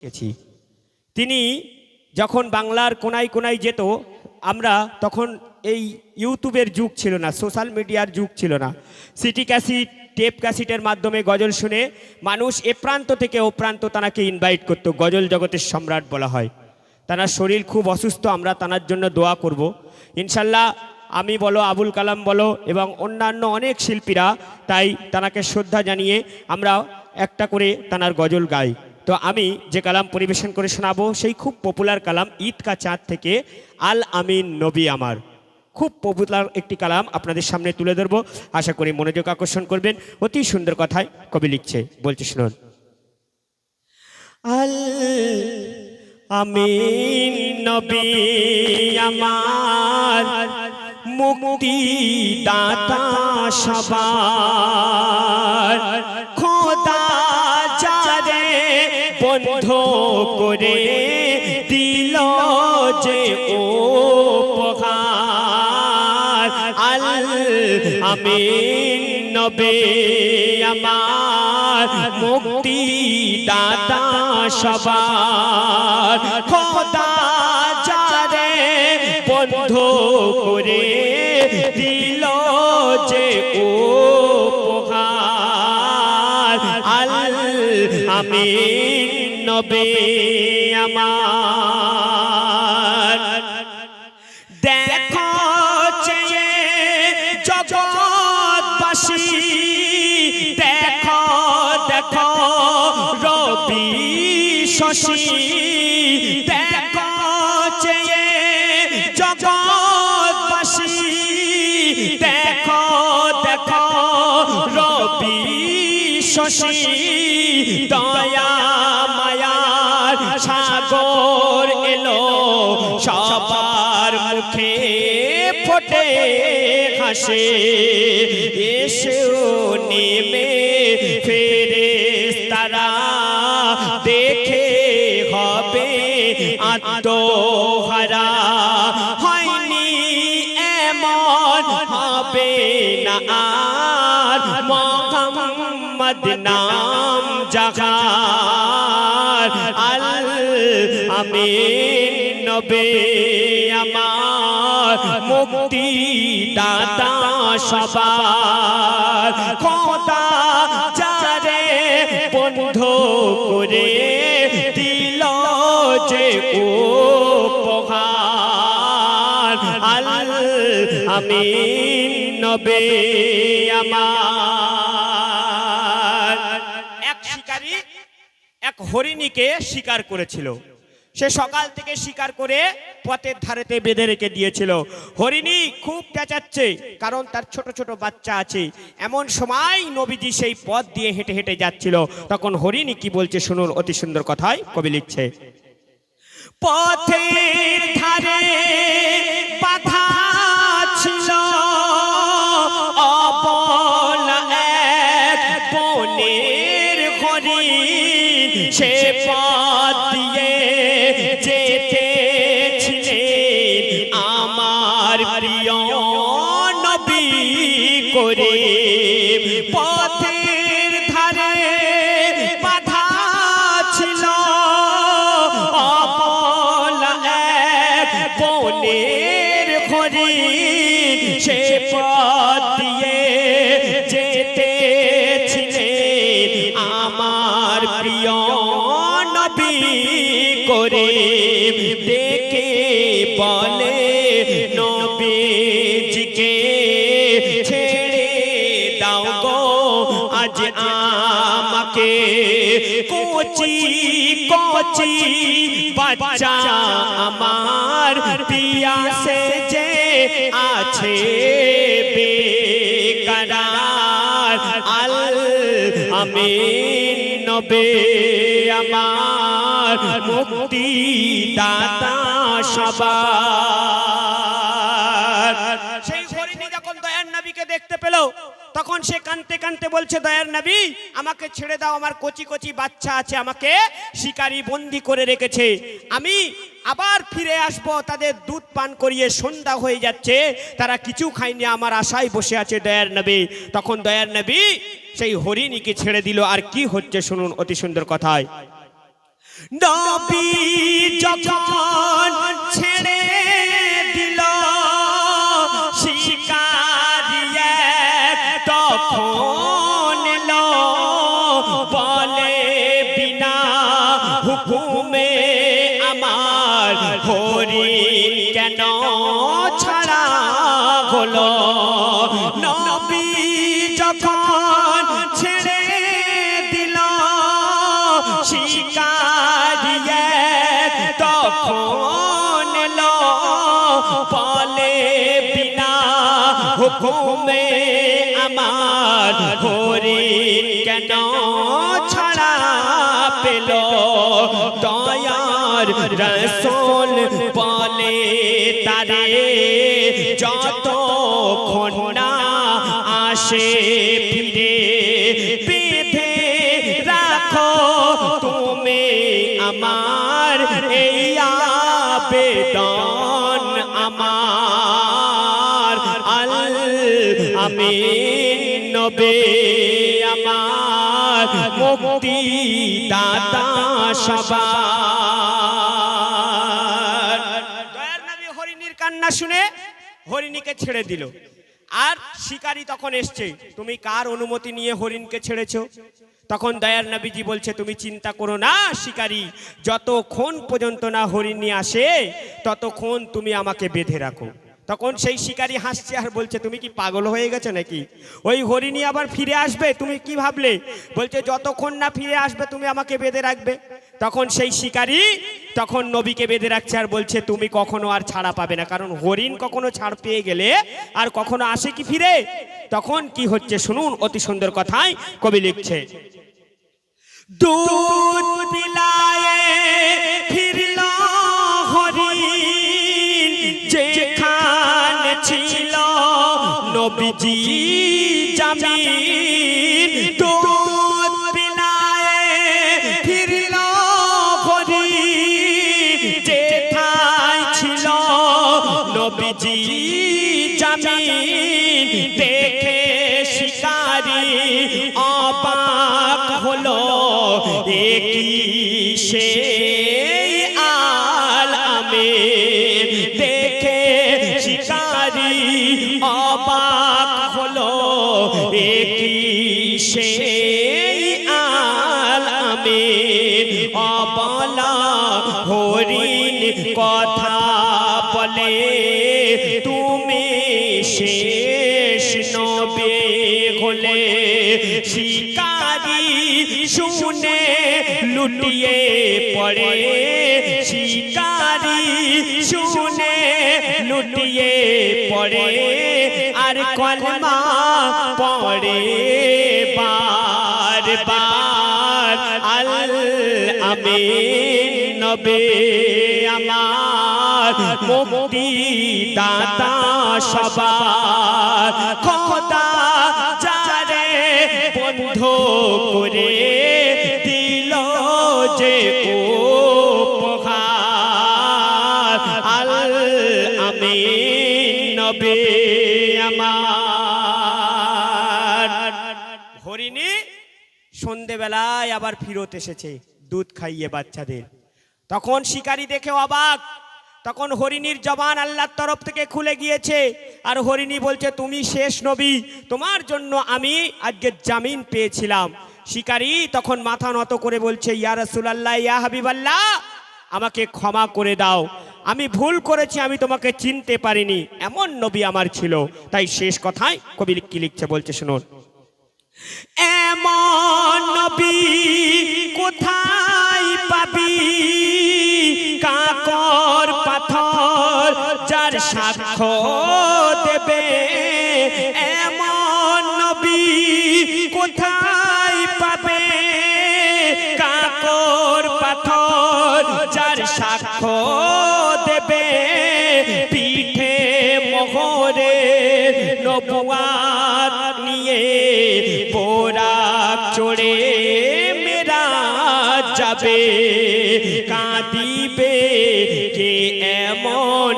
গেছি। তিনি যখন বাংলার কোনায় কোনায় যেত, আমরা তখন এই ইউটিউবের যুগ ছিল না, সোশ্যাল মিডিয়ার যুগ ছিল না। সিটি ক্যাসেট, টেপ ক্যাসেটের মাধ্যমে গজল শুনে মানুষ এ প্রান্ত থেকে ও প্রান্ত তানাকে ইনভাইট করত। গজল জগতের সম্রাট বলা হয়। তানার শরীর খুব অসুস্থ, আমরা তানার জন্য দোয়া করব ইনশাল্লাহ। আমি বলো, আবুল কালাম বলো এবং অন্যান্য অনেক শিল্পীরা, তাই তানাকে শ্রদ্ধা জানিয়ে আমরা একটা করে তানার গজল গাই। তো আমি যে কালাম পরিবেশন করে শোনাবো সেই খুব পপুলার কালাম ঈদ কা চাঁদ থেকে আল আমিন নবী আমার। খুব পপুলার একটি কালাম আপনাদের সামনে তুলে ধরবো, আশা করি মনোযোগ আকর্ষণ করবেন। অতি সুন্দর কথায় কবি লিখছে, বলছে শুনুন। আল আমিন নবী আমার, মুক্তি দাতা সবার, খোদা যারে বন্ধ করে দিল যে উপহার। আল আমিন নবী আমার, মুক্তি দাতা সবার, খোদা যারে বন্ধ করে দিল যে উপহার। আল আমিন নবী আমার। দেখো চেয়ে জগৎবাসী, দেখো দেখো রবি শশী, দেখো চেয়ে জগৎবাসী, দেখো দেখো রবি শশী, দয়া মায়ার সাগর এলো সবার মুখে ফোটে হাসে। এসেও নেমে ফেরেশতারা দেখে হবে আত্মহারা। হয়নি এমন হবে না আর, মুহাম্মদ নাম জাহার। আল আমিন নবী আমার, মুক্তি দাতা সবার, খোদা যারে বন্ধ করে দিল যে উপহার। আল আমিন নবী আমার। এক শিকারী এক হরিণীকে শিকার করেছিল। সে সকাল থেকে শিকার করে পথের ধারেতে বেঁধে রেখে দিয়েছিল। হরিণী খুব চেঁচাচ্ছে, কারণ তার ছোট ছোট বাচ্চা আছে। এমন সময় নবীজি সেই পথ দিয়ে হেঁটে হেঁটে যাচ্ছিল। তখন হরিণী কি বলছে শুনুন, অতি সুন্দর কথায় কবি লিখছে। পথের ধারে বাধা ছিল অবলা এক বনের হরিণ, সে পথ দিয়ে যেতেছিলেন আমার প্রিয় নবী করে। পথের ধারে বাধা ছিল অবলা এক বনের হরিণ, সে পথ দিয়ে যেতেছিলেন আমার প্রিয় নবী করে। ডেকে বলে নবীজিকে ছেড়ে দাও গো আজ আমাকে, কচি কচি বাচ্চা আমার পিয়াসে যে আছে বেকরার। আল আমিন নবী আমার, মুক্তি দাতা সবার। সেই হরিণী যখন দয়ার নবীকে দেখতে পেল, তখন সে কাঁদতে কাঁদতে বলছে, দয়ার নবী আমাকে ছেড়ে দাও, আমার কচি কচি বাচ্চা আছে, আমাকে শিকারী বন্দি করে রেখেছে, আমি আবার ফিরে আসব, তাদের দুধ পান করিয়ে সন্ধ্যা হয়ে যাচ্ছে, তারা কিছু খায়নি, আমার আশায় বসে আছে দয়ার নবী। তখন দয়ার নবী সেই হরিণীকে ছেড়ে দিল। আর কি হচ্ছে শুনুন অতি সুন্দর কথায়। নবী যখন ছেড়ে দিল শিকারিয়ে তখন এলো বলে বিনা হুকুমে আমার হরিণ কেন ছাড়া হলো। নবী যখন ছেড়ে দিল শিকারিয়ে তখন এলো বলে বিনা হুকুমে আমার হরিণ কেন ছাড়া পেল। দয়ার রাসূল বলে তারে যতক্ষণ না আসে ফিরে বেঁধে রাখো তুমি আমার এই আবেদন আমার আল আমিন নবী আমার মুক্তি দাতা সবার। দয়ার নবী হরিণীর কান্না শুনে হরিণীকে ছেড়ে দিল। আর শিকারী তখন এসছে, তুমি কার অনুমতি নিয়ে হরিণকে ছেড়েছো? তখন দয়ার নবীজি বলছে, তুমি চিন্তা করো না শিকারী, যতক্ষণ পর্যন্ত না হরিণী আসে ততক্ষণ তুমি আমাকে বেঁধে রাখো। তখন সেই শিকারী হাসছে আর বলছে, তুমি কি পাগল হয়ে গেছো নাকি? ওই হরিণী আবার ফিরে আসবে, তুমি কি ভাবলে? বলছে যতক্ষণ না ফিরে আসবে তুমি আমাকে বেঁধে রাখবে। তখন সেই শিকারী তখন নবীকে বেঁধে রাখছে আর বলছে, তুমি কখনো আর ছাড়া পাবে না, কারণ হরিণ কখনো ছাড় পেয়ে গেলে আর কখনো আসে কি ফিরে? তখন কি হচ্ছে শুনুন, অতি সুন্দর কথাই কবি লিখছে। দুধ বিলায়ে ফিরল হরিণ যেখানে ছিল নবীজি জামিন। দুধ বিলায়ে ফিরল হরিণ যেখানে ছিল নবীজি জামিন। দেখে শিকারী অবাক হলো, একই সে আলামিন। দেখে শিকারী অবাক হলো, একই সে আলামিন। অবলা হরিণ কথা বলে, তুমি শেষ নবী হলে। শিকারী শুনে লুটিয়ে পড়ে, শিকারী শুনে লুটিয়ে পড়ে আর কলমা পড়ে বার বার। আল আমিন নবী আমার মুক্তি দাতা সবার। খোদা যারে বন্ধ করে দিল যে উপহার, আল আমিন নবী আমার। হরিণী সন্ধেবেলায় আবার ফিরত এসেছে দুধ খাইয়ে বাচ্চাদের। তখন শিকারী দেখে অবাক। তখন হরিণীর জবান আল্লাহর তরফ থেকে খুলে গিয়েছে আর হরিণী বলছে, তুমি শেষ নবী, তোমার জন্য আমি আজকে জামিন পেয়েছিলাম। শিকারী তখন মাথা নত করে বলছে, ইয়া রাসূলুল্লাহ, ইয়া হাবিবাল্লাহ, আমাকে ক্ষমা করে দাও, আমি ভুল করেছি, আমি তোমাকে চিনতে পারিনি, এমন নবী আমার ছিল। তাই শেষ কথায় কবি কি লিখছে বলছে শুনুন। এমন নবী কোথায় পাবি, কাকর পাথর যার সাক্ষ্য দেবে। এমন নবী কোথায় পাবে, কাকর পাথর যার সাক্ষ্য দেবে। পিঠে মোহরে নবুয়াত নিয়ে বোরাক চড়ে মেরাজ যাবে। কাঁদিবে কে এমন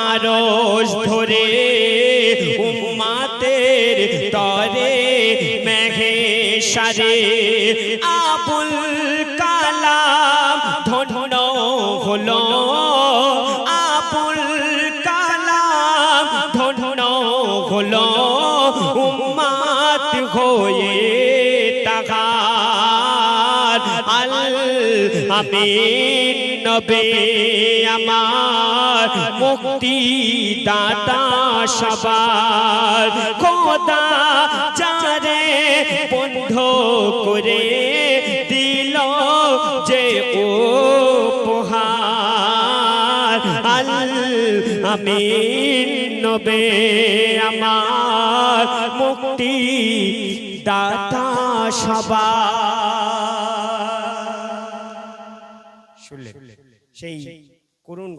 আরশ ধরে, উম্মাতের তরে মেঘে সারে। আবুল কালাম হলো উম্মাত হয়ে তাহার আল আমিন নবী আমার মুক্তি দাতা সবার খোদা যারে বন্ধ করে দিল যে উপহার আল আমিন নবী আমার মুক্তি দাতা সবার। শুনলেন সেই করুণ